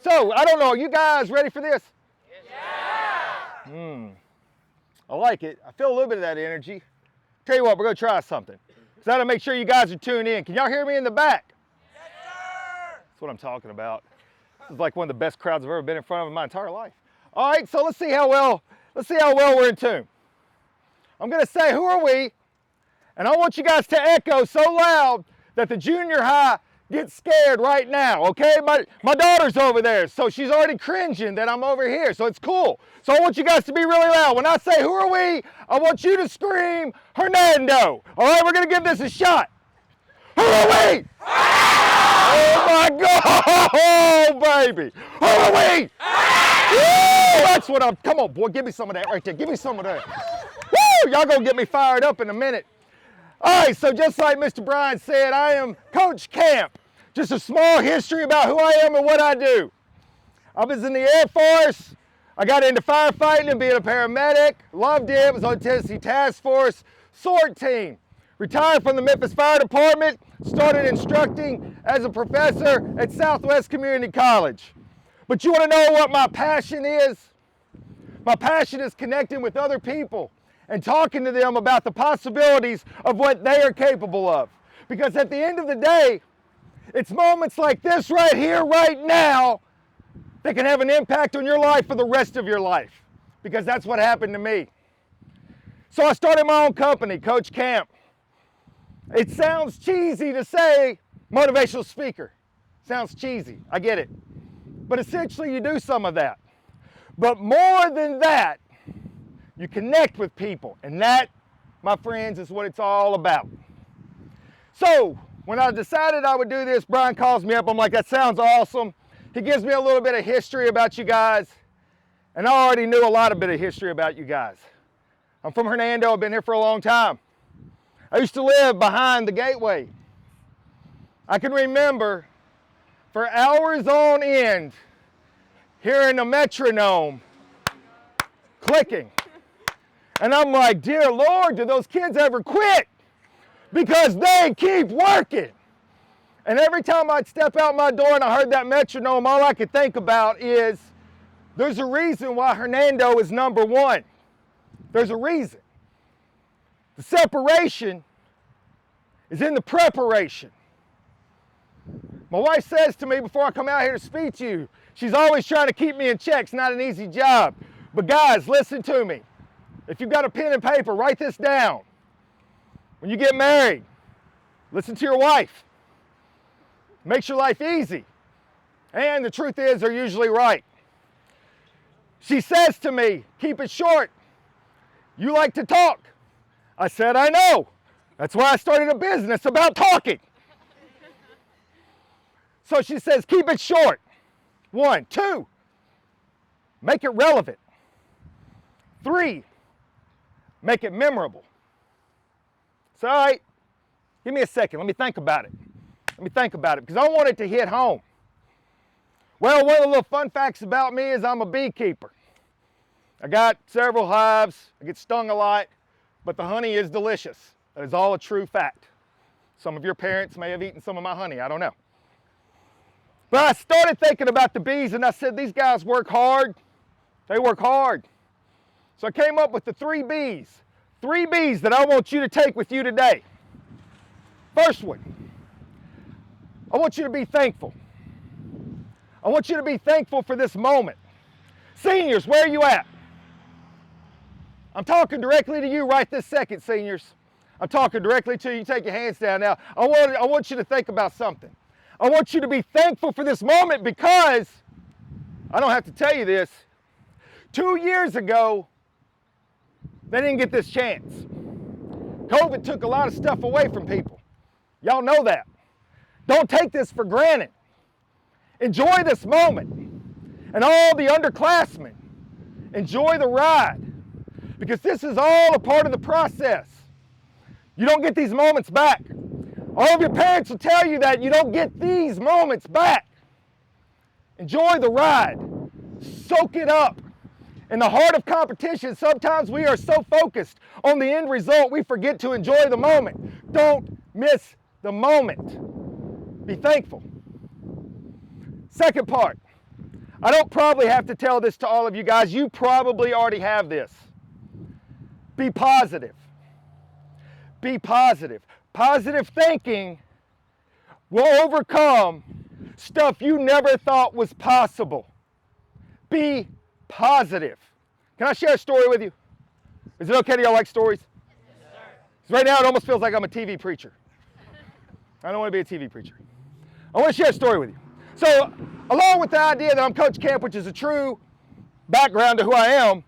So, I don't know, are you guys ready for this? Yeah! I like it. I feel a little bit of that energy. Tell you what, we're going to try something. So that'll make sure you guys are tuned in. Can y'all hear me in the back? Yes, sir! That's what I'm talking about. This is like one of the best crowds I've ever been in front of in my entire life. All right, so let's see how well we're in tune. I'm going to say, who are we? And I want you guys to echo so loud that the junior high gets scared right now, okay? My daughter's over there, so she's already cringing that I'm over here, so it's cool. So I want you guys to be really loud. When I say, who are we? I want you to scream, Hernando. All right, we're going to give this a shot. Who are we? Oh, my God, oh, baby. Who are we? Woo! That's what I'm, come on, boy, give me some of that right there. Give me some of that. Woo! Y'all going to get me fired up in a minute. All right, so just like Mr. Bryan said, I am Coach Camp. Just a small history about who I am and what I do. I was in the Air Force. I got into firefighting and being a paramedic. Loved it. Was on Tennessee Task Force, SWORD team. Retired from the Memphis Fire Department. Started instructing as a professor at Southwest Community College. But you want to know what my passion is? My passion is connecting with other people and talking to them about the possibilities of what they are capable of. Because at the end of the day, it's moments like this right here, right now, that can have an impact on your life for the rest of your life. Because that's what happened to me. So I started my own company, Coach Camp. It sounds cheesy to say motivational speaker. Sounds cheesy, I get it. But essentially you do some of that. But more than that, you connect with people, and that, my friends, is what it's all about. So, when I decided I would do this, Bryan calls me up. I'm like, that sounds awesome. He gives me a little bit of history about you guys, and I already knew a lot of bit of history about you guys. I'm from Hernando. I've been here for a long time. I used to live behind the Gateway. I can remember for hours on end hearing a metronome clicking. And I'm like, dear Lord, do those kids ever quit? Because they keep working. And every time I'd step out my door and I heard that metronome, all I could think about is there's a reason why Hernando is number one. There's a reason. The separation is in the preparation. My wife says to me before I come out here to speak to you, she's always trying to keep me in check. It's not an easy job. But guys, listen to me. If you've got a pen and paper, write this down. When you get married, listen to your wife. Makes your life easy. And the truth is, they're usually right. She says to me, keep it short. You like to talk. I said, I know. That's why I started a business about talking. So she says, keep it short. 1, 2, make it relevant. 3, make it memorable. It's all right. Give me a second. Let me think about it. Because I want it to hit home. Well, one of the little fun facts about me is I'm a beekeeper. I got several hives. I get stung a lot, but the honey is delicious. That is all a true fact. Some of your parents may have eaten some of my honey. I don't know. But I started thinking about the bees, and I said, these guys work hard. They work hard. So I came up with the 3 Bs. 3 Bs that I want you to take with you today. First one, I want you to be thankful. I want you to be thankful for this moment. Seniors, where are you at? I'm talking directly to you right this second, seniors. I'm talking directly to you. Take your hands down now. I want you to think about something. I want you to be thankful for this moment because, I don't have to tell you this, 2 years ago, they didn't get this chance. COVID took a lot of stuff away from people. Y'all know that. Don't take this for granted. Enjoy this moment. And all the underclassmen, enjoy the ride. Because this is all a part of the process. You don't get these moments back. All of your parents will tell you that you don't get these moments back. Enjoy the ride. Soak it up. In the heart of competition, sometimes we are so focused on the end result, we forget to enjoy the moment. Don't miss the moment. Be thankful. Second part, I don't probably have to tell this to all of you guys. You probably already have this. Be positive. Be positive. Positive thinking will overcome stuff you never thought was possible. Be positive. Can I share a story with you? Is it okay? Do y'all like stories? Yes, sir. 'Cause right now it almost feels like I'm a TV preacher. I don't want to be a TV preacher. I want to share a story with you. So, along with the idea that I'm Coach Camp, which is a true background to who I am,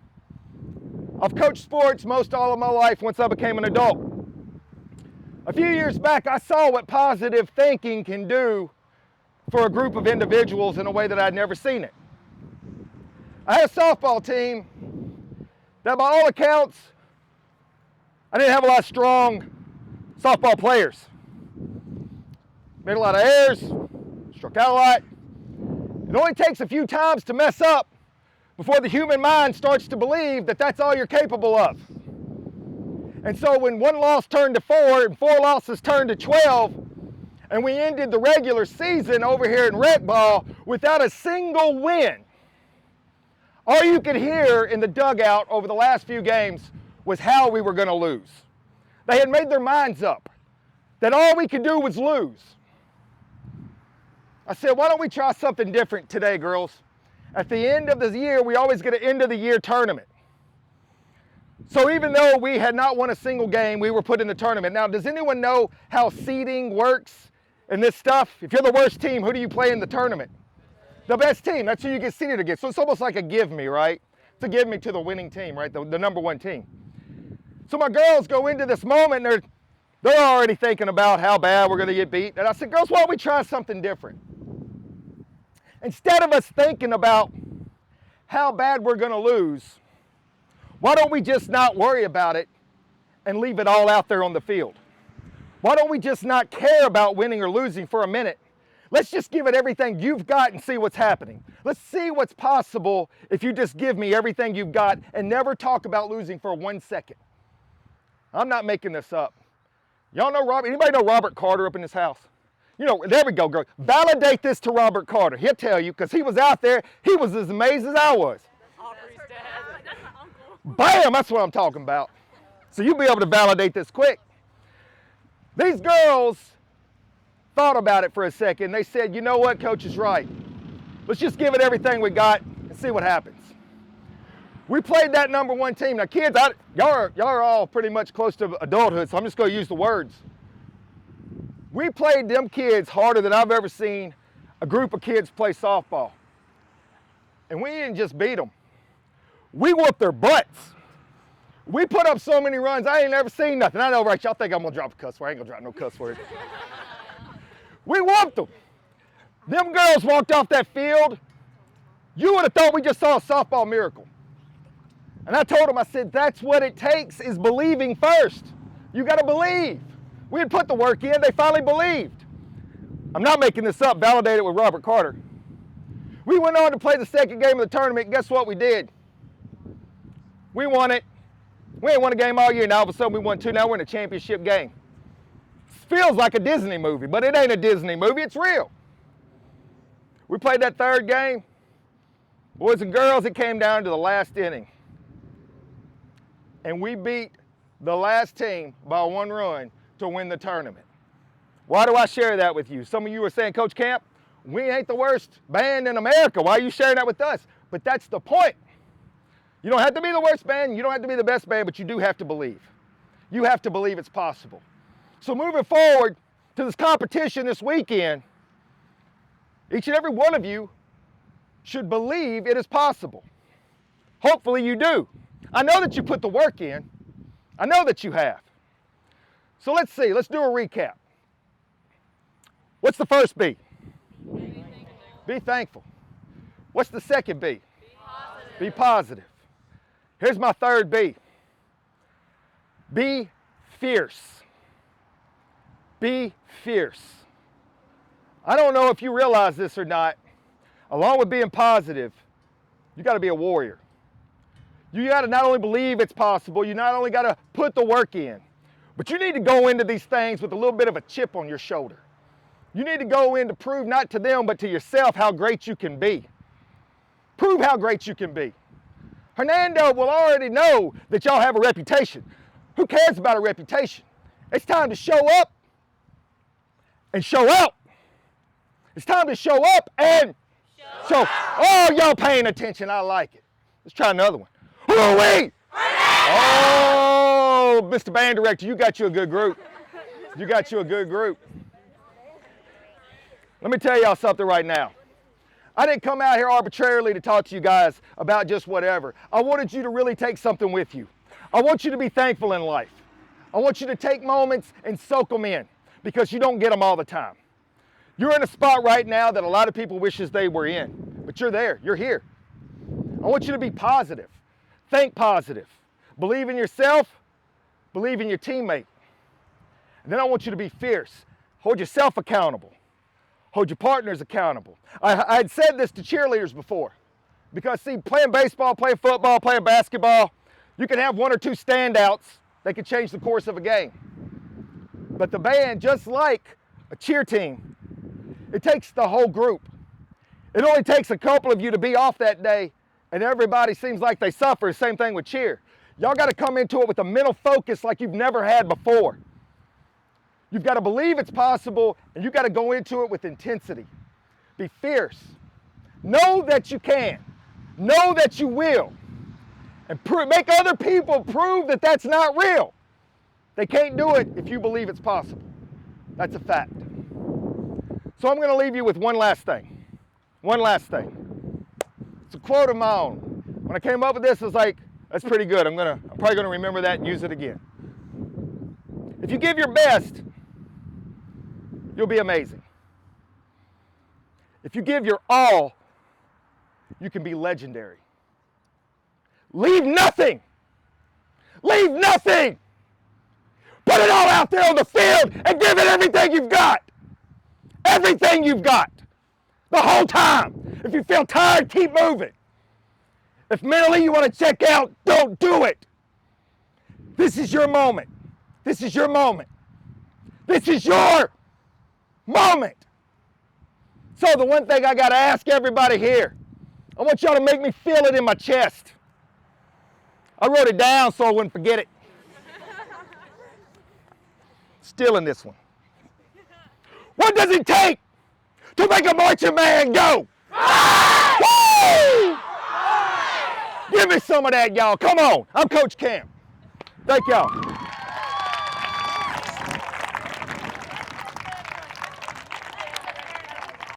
I've coached sports most all of my life once I became an adult. A few years back, I saw what positive thinking can do for a group of individuals in a way that I'd never seen it. I had a softball team that, by all accounts, I didn't have a lot of strong softball players. Made a lot of errors, struck out a lot. It only takes a few times to mess up before the human mind starts to believe that that's all you're capable of. And so when one loss turned to 4 and 4 losses turned to 12, and we ended the regular season over here in rec ball without a single win, all you could hear in the dugout over the last few games was how we were going to lose. They had made their minds up that all we could do was lose. I said, why don't we try something different today, girls? At the end of the year, we always get an end of the year tournament. So even though we had not won a single game, we were put in the tournament. Now, does anyone know how seeding works and this stuff? If you're the worst team, who do you play in the tournament? The best team. That's who you get seeded against. So it's almost like a give me, right? It's a give me to the winning team, right? The number one team. So my girls go into this moment and they're already thinking about how bad we're going to get beat. And I said, girls, why don't we try something different? Instead of us thinking about how bad we're going to lose, why don't we just not worry about it and leave it all out there on the field? Why don't we just not care about winning or losing for a minute? Let's just give it everything you've got and see what's happening. Let's see what's possible if you just give me everything you've got and never talk about losing for 1 second. I'm not making this up. Y'all know Robert? Anybody know Robert Carter up in this house? You know, there we go, girl. Validate this to Robert Carter. He'll tell you, because he was out there. He was as amazed as I was. Aubrey's dad. That's my uncle. Bam, that's what I'm talking about. So you'll be able to validate this quick. These girls thought about it for a second. They said, you know what, Coach is right. Let's just give it everything we got and see what happens. We played that number one team. Now, kids, y'all are all pretty much close to adulthood, so I'm just going to use the words. We played them kids harder than I've ever seen a group of kids play softball. And we didn't just beat them. We whooped their butts. We put up so many runs, I ain't never seen nothing. I know, right? Y'all think I'm going to drop a cuss word. I ain't going to drop no cuss word. We whooped them. Them girls walked off that field. You would have thought we just saw a softball miracle. And I told them, I said, that's what it takes is believing first. You got to believe. We had put the work in. They finally believed. I'm not making this up. Validate it with Robert Carter. We went on to play the second game of the tournament. Guess what we did? We won it. We ain't won a game all year. Now all of a sudden we won 2. Now we're in a championship game. Feels like a Disney movie, but it ain't a Disney movie. It's real. We played that third game. Boys and girls, it came down to the last inning. And we beat the last team by 1 run to win the tournament. Why do I share that with you? Some of you are saying, Coach Camp, we ain't the worst band in America. Why are you sharing that with us? But that's the point. You don't have to be the worst band. You don't have to be the best band, but you do have to believe. You have to believe it's possible. So moving forward to this competition this weekend, each and every one of you should believe it is possible. Hopefully you do. I know that you put the work in. I know that you have. So let's see. Let's do a recap. What's the first B? Be thankful. What's the second B? Be positive. Here's my third B. Be fierce. Be fierce. I don't know if you realize this or not. Along with being positive, you got to be a warrior. You got to not only believe it's possible, you not only got to put the work in, but you need to go into these things with a little bit of a chip on your shoulder. You need to go in to prove not to them, but to yourself how great you can be. Prove how great you can be. Hernando will already know that y'all have a reputation. Who cares about a reputation? It's time to show up and show out. It's time to show up and show. Oh, y'all paying attention. I like it. Let's try another one. Who are we? Oh, Mr. Band Director, you got you a good group. You got you a good group. Let me tell y'all something right now. I didn't come out here arbitrarily to talk to you guys about just whatever. I wanted you to really take something with you. I want you to be thankful in life. I want you to take moments and soak them in because you don't get them all the time. You're in a spot right now that a lot of people wishes they were in, but you're there, you're here. I want you to be positive. Think positive. Believe in yourself, believe in your teammate. And then I want you to be fierce. Hold yourself accountable. Hold your partners accountable. I had said this to cheerleaders before because see, playing baseball, playing football, playing basketball, you can have one or two standouts that can change the course of a game. But the band, just like a cheer team, it takes the whole group. It only takes a couple of you to be off that day and everybody seems like they suffer. Same thing with cheer. Y'all got to come into it with a mental focus like you've never had before. You've got to believe it's possible and you've got to go into it with intensity. Be fierce. Know that you can. Know that you will. And make other people prove that that's not real. They can't do it if you believe it's possible. That's a fact. So I'm going to leave you with one last thing. One last thing. It's a quote of my own. When I came up with this, I was like, that's pretty good. I'm probably going to remember that and use it again. If you give your best, you'll be amazing. If you give your all, you can be legendary. Leave nothing. Leave nothing. Put it all out there on the field and give it everything you've got. Everything you've got. The whole time. If you feel tired, keep moving. If mentally you want to check out, don't do it. This is your moment. This is your moment. This is your moment. So the one thing I got to ask everybody here, I want y'all to make me feel it in my chest. I wrote it down so I wouldn't forget it. Still in this one. What does it take to make a marching man go? Woo! Give me some of that, y'all. Come on. I'm Coach Cam. Thank y'all.